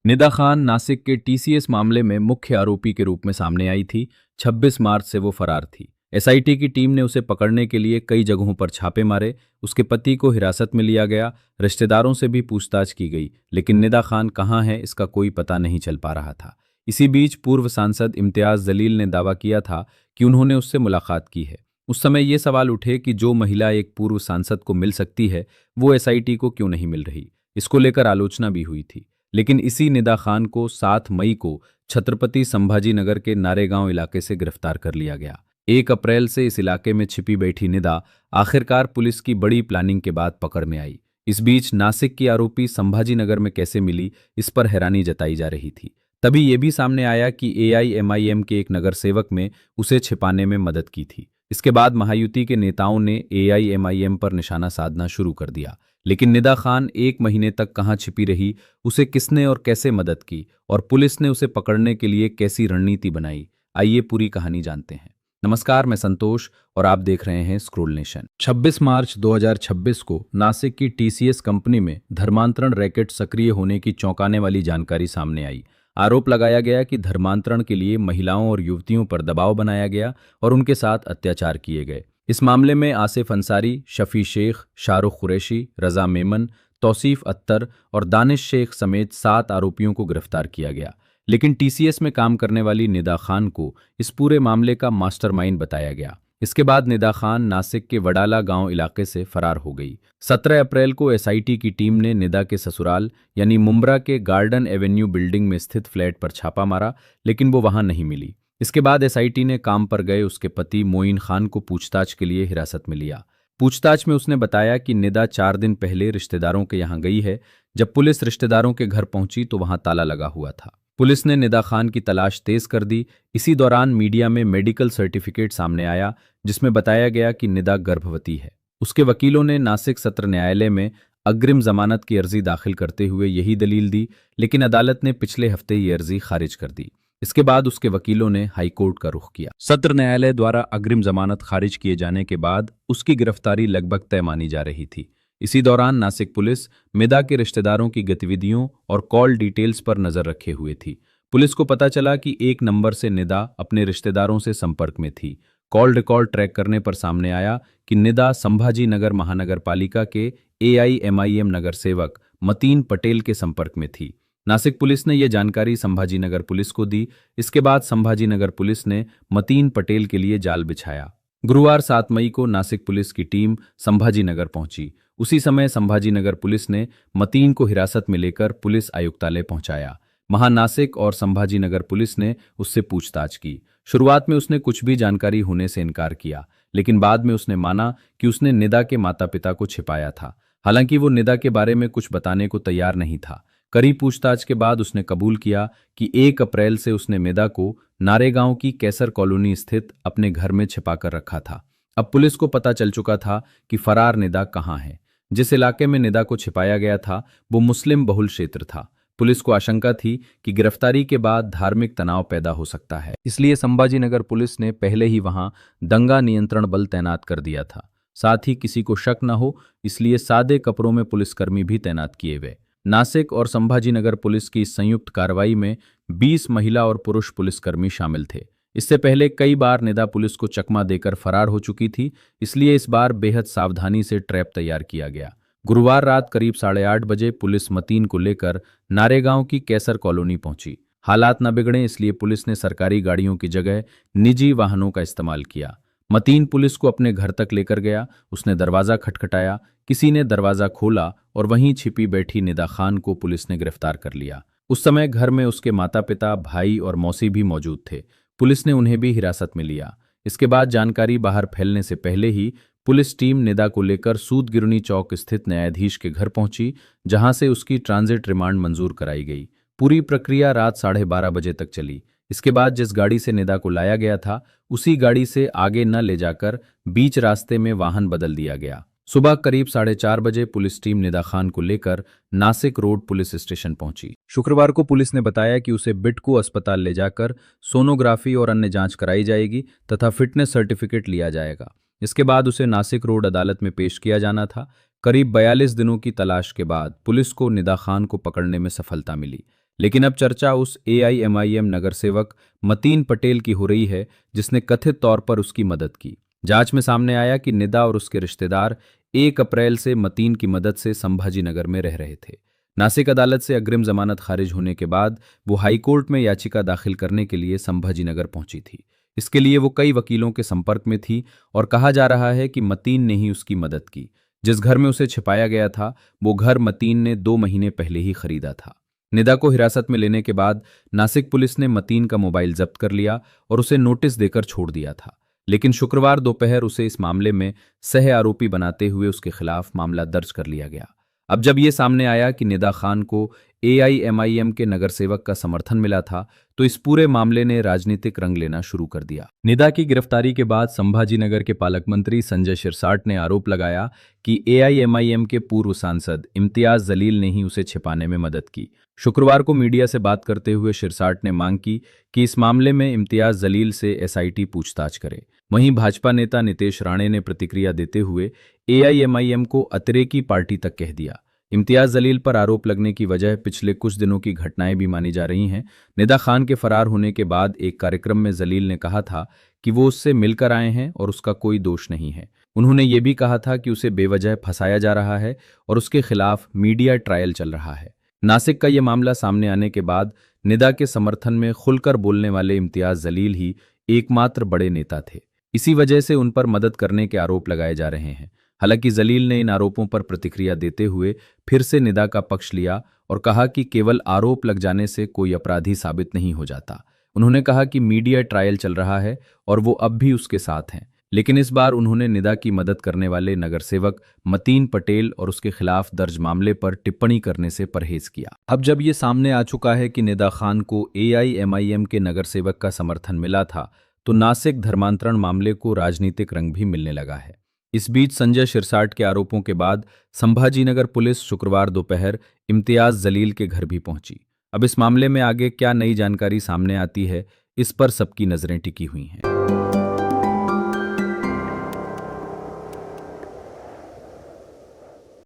निदा खान नासिक के टीसीएस मामले में मुख्य आरोपी के रूप में सामने आई थी। 26 मार्च से वो फरार थी। एसआईटी की टीम ने उसे पकड़ने के लिए कई जगहों पर छापे मारे। उसके पति को हिरासत में लिया गया, रिश्तेदारों से भी पूछताछ की गई, लेकिन निदा खान कहाँ है इसका कोई पता नहीं चल पा रहा था। इसी बीच पूर्व सांसद इम्तियाज जलील ने दावा किया था कि उन्होंने उससे मुलाकात की है। उस समय ये सवाल उठे कि जो महिला एक पूर्व सांसद को मिल सकती है, वो एसआईटी को क्यों नहीं मिल रही। इसको लेकर आलोचना भी हुई थी। लेकिन इसी निदा खान को 7 मई को छत्रपति संभाजी नगर के नारेगांव इलाके से गिरफ्तार कर लिया गया। 1 अप्रैल से इस इलाके में छिपी बैठी निदा आखिरकार पुलिस की बड़ी प्लानिंग के बाद पकड़ में आई। इस बीच नासिक की आरोपी संभाजी नगर में कैसे मिली, इस पर हैरानी जताई जा रही थी। तभी ये भी सामने आया कि एआईएमआईएम के एक नगर सेवक में उसे छिपाने में मदद की थी। इसके बाद महायुति के नेताओं ने एआईएमआईएम पर निशाना साधना शुरू कर दिया। लेकिन निदा खान 1 महीने तक कहाँ छिपी रही, उसे किसने और कैसे मदद की, और पुलिस ने उसे पकड़ने के लिए कैसी रणनीति बनाई, आइए पूरी कहानी जानते हैं। नमस्कार, मैं संतोष और आप देख रहे हैं स्क्रोल नेशन। 26 मार्च 2026 को नासिक की टीसीएस कंपनी में धर्मांतरण रैकेट सक्रिय होने की चौंकाने वाली जानकारी सामने आई। आरोप लगाया गया कि धर्मांतरण के लिए महिलाओं और युवतियों पर दबाव बनाया गया और उनके साथ अत्याचार किए गए। इस मामले में आसिफ अंसारी, शफी शेख, शाहरुख कुरैशी, रजा मेमन, तौसीफ अत्तर और दानिश शेख समेत 7 आरोपियों को गिरफ्तार किया गया। लेकिन टीसीएस में काम करने वाली निदा खान को इस पूरे मामले का मास्टरमाइंड बताया गया। इसके बाद निदा खान नासिक के वडाला गांव इलाके से फरार हो गई। 17 अप्रैल को एसआईटी की टीम ने निदा के ससुराल यानी मुंब्रा के गार्डन एवेन्यू बिल्डिंग में स्थित फ्लैट पर छापा मारा, लेकिन वो वहां नहीं मिली। इसके बाद एसआईटी ने काम पर गए उसके पति मोइन खान को पूछताछ के लिए हिरासत में लिया। पूछताछ में उसने बताया कि निदा 4 दिन पहले रिश्तेदारों के यहां गई है। जब पुलिस रिश्तेदारों के घर पहुंची तो वहां ताला लगा हुआ था। पुलिस ने निदा खान की तलाश तेज कर दी। इसी दौरान मीडिया में मेडिकल सर्टिफिकेट सामने आया, जिसमें बताया गया कि निदा गर्भवती है। उसके वकीलों ने नासिक सत्र न्यायालय में अग्रिम जमानत की अर्जी दाखिल करते हुए यही दलील दी, लेकिन अदालत ने पिछले हफ्ते ये अर्जी खारिज कर दी। इसके बाद उसके वकीलों ने हाईकोर्ट का रुख किया। सत्र न्यायालय द्वारा अग्रिम जमानत खारिज किए जाने के बाद उसकी गिरफ्तारी लगभग तय मानी जा रही थी। इसी दौरान नासिक पुलिस निदा के रिश्तेदारों की गतिविधियों और कॉल डिटेल्स पर नजर रखे हुए थी। पुलिस को पता चला कि एक नंबर से निदा अपने रिश्तेदारों से संपर्क में थी। कॉल रिकॉर्ड ट्रैक करने पर सामने आया कि निदा संभाजी नगर महानगर पालिका के एआईएमआईएम नगर सेवक मतीन पटेल के संपर्क में थी। नासिक पुलिस ने यह जानकारी संभाजीनगर पुलिस को दी। इसके बाद संभाजीनगर पुलिस ने मतीन पटेल के लिए जाल बिछाया। गुरुवार 7 मई को नासिक पुलिस की टीम संभाजीनगर पहुंची। उसी समय संभाजीनगर पुलिस ने मतीन को हिरासत में लेकर पुलिस आयुक्तालय पहुंचाया। वहां नासिक और संभाजीनगर पुलिस ने उससे पूछताछ की। शुरुआत में उसने कुछ भी जानकारी होने से इनकार किया, लेकिन बाद में उसने माना कि उसने निदा के माता पिता को छिपाया था। हालांकि वो निदा के बारे में कुछ बताने को तैयार नहीं था। कड़ी पूछताछ के बाद उसने कबूल किया कि 1 अप्रैल से उसने निदा को नारेगांव की कैसर कॉलोनी स्थित अपने घर में छिपाकर रखा था। अब पुलिस को पता चल चुका था कि फरार निदा कहाँ है। जिस इलाके में निदा को छिपाया गया था वो मुस्लिम बहुल क्षेत्र था। पुलिस को आशंका थी कि गिरफ्तारी के बाद धार्मिक तनाव पैदा हो सकता है, इसलिए संभाजीनगर पुलिस ने पहले ही वहां दंगा नियंत्रण बल तैनात कर दिया था। साथ ही किसी को शक न हो, इसलिए सादे कपड़ों में पुलिसकर्मी भी तैनात किए गए। नासिक और संभाजीनगर पुलिस की इस संयुक्त कार्रवाई में 20 महिला और पुरुष पुलिसकर्मी शामिल थे। इससे पहले कई बार निदा पुलिस को चकमा देकर फरार हो चुकी थी, इसलिए इस बार बेहद सावधानी से ट्रैप तैयार किया गया। गुरुवार रात करीब 8:30 बजे पुलिस मतीन को लेकर नारेगांव की कैसर कॉलोनी पहुंची। हालात न बिगड़े इसलिए पुलिस ने सरकारी गाड़ियों की जगह निजी वाहनों का इस्तेमाल किया। मतीन पुलिस को अपने घर तक लेकर गया। उसने दरवाजा खटखटाया, किसी ने दरवाजा खोला और वहीं छिपी बैठी निदा खान को पुलिस ने गिरफ्तार कर लिया। उस समय घर में उसके माता पिता, भाई और मौसी भी मौजूद थे। पुलिस ने उन्हें भी हिरासत में लिया। इसके बाद जानकारी बाहर फैलने से पहले ही पुलिस टीम निदा को लेकर सूदगिरनी चौक स्थित न्यायाधीश के घर पहुंची, जहां से उसकी ट्रांजिट रिमांड मंजूर कराई गई। पूरी प्रक्रिया रात 12:30 बजे तक चली। इसके बाद जिस गाड़ी से निदा को लाया गया था, उसी गाड़ी से आगे न ले जाकर बीच रास्ते में वाहन बदल दिया गया। सुबह करीब 4:30 बजे पुलिस टीम निदा खान को लेकर नासिक रोड पुलिस स्टेशन पहुंची। शुक्रवार को पुलिस ने बताया कि उसे बिटकू अस्पताल ले जाकर सोनोग्राफी और अन्य जांच कराई जाएगी तथा फिटनेस सर्टिफिकेट लिया जाएगा। इसके बाद उसे नासिक रोड अदालत में पेश किया जाना था। करीब 42 दिनों की तलाश के बाद पुलिस को निदा खान को पकड़ने में सफलता मिली। लेकिन अब चर्चा उस एआईएमआईएम नगर सेवक मतीन पटेल की हो रही है जिसने कथित तौर पर उसकी मदद की। जांच में सामने आया कि निदा और उसके रिश्तेदार 1 अप्रैल से मतीन की मदद से संभाजी नगर में रह रहे थे। नासिक अदालत से अग्रिम जमानत खारिज होने के बाद वो हाईकोर्ट में याचिका दाखिल करने के लिए संभाजी नगर पहुंची थी। इसके लिए वो कई वकीलों के संपर्क में थी और कहा जा रहा है कि मतीन ने ही उसकी मदद की। जिस घर में उसे छिपाया गया था वो घर मतीन ने 2 महीने पहले ही खरीदा था। निदा को हिरासत में लेने के बाद नासिक पुलिस ने मतीन का मोबाइल जब्त कर लिया और उसे नोटिस देकर छोड़ दिया था। लेकिन शुक्रवार दोपहर उसे इस मामले में सह आरोपी बनाते हुए उसके खिलाफ मामला दर्ज कर लिया गया। अब जब ये सामने आया कि निदा खान को एआईएमआईएम के नगर सेवक का समर्थन मिला था तो इस पूरे मामले ने राजनीतिक रंग लेना शुरू कर दिया। निदा की गिरफ्तारी के बाद संभाजी नगर के पालक मंत्री संजय शिरसाट ने आरोप लगाया कि एआईएमआईएम के पूर्व सांसद इम्तियाज जलील ने ही उसे छिपाने में मदद की। शुक्रवार को मीडिया से बात करते हुए शिरसाट ने मांग की कि इस मामले में इम्तियाज जलील से एसआईटी पूछताछ करे। वहीं भाजपा नेता नितेश राणे ने प्रतिक्रिया देते हुए एआईएमआईएम को अतिरेकी पार्टी तक कह दिया। इम्तियाज जलील पर आरोप लगने की वजह पिछले कुछ दिनों की घटनाएं भी मानी जा रही हैं। निदा खान के फरार होने के बाद एक कार्यक्रम में जलील ने कहा था कि वो उससे मिलकर आए हैं और उसका कोई दोष नहीं है। उन्होंने ये भी कहा था कि उसे बेवजह फंसाया जा रहा है और उसके खिलाफ मीडिया ट्रायल चल रहा है। नासिक का ये मामला सामने आने के बाद निदा के समर्थन में खुलकर बोलने वाले इम्तियाज जलील ही एकमात्र बड़े नेता थे। इसी वजह से उन पर मदद करने के आरोप लगाए जा रहे हैं। हालांकि जलील ने इन आरोपों पर प्रतिक्रिया देते हुए फिर से निदा का पक्ष लिया और कहा कि केवल आरोप लग जाने से कोई अपराधी साबित नहीं हो जाता। उन्होंने कहा कि मीडिया ट्रायल चल रहा है और वो अब भी उसके साथ हैं, लेकिन इस बार उन्होंने निदा की मदद करने वाले नगर सेवक मतीन पटेल और उसके खिलाफ दर्ज मामले पर टिप्पणी करने से परहेज किया। अब जब ये सामने आ चुका है कि निदा खान को एआईएमआईएम के नगर सेवक का समर्थन मिला था तो नासिक धर्मांतरण मामले को राजनीतिक रंग भी मिलने लगा है। इस बीच संजय शिरसाट के आरोपों के बाद संभाजीनगर पुलिस शुक्रवार दोपहर इम्तियाज जलील के घर भी पहुंची। अब इस मामले में आगे क्या नई जानकारी सामने आती है, इस पर सबकी नजरें टिकी हुई हैं।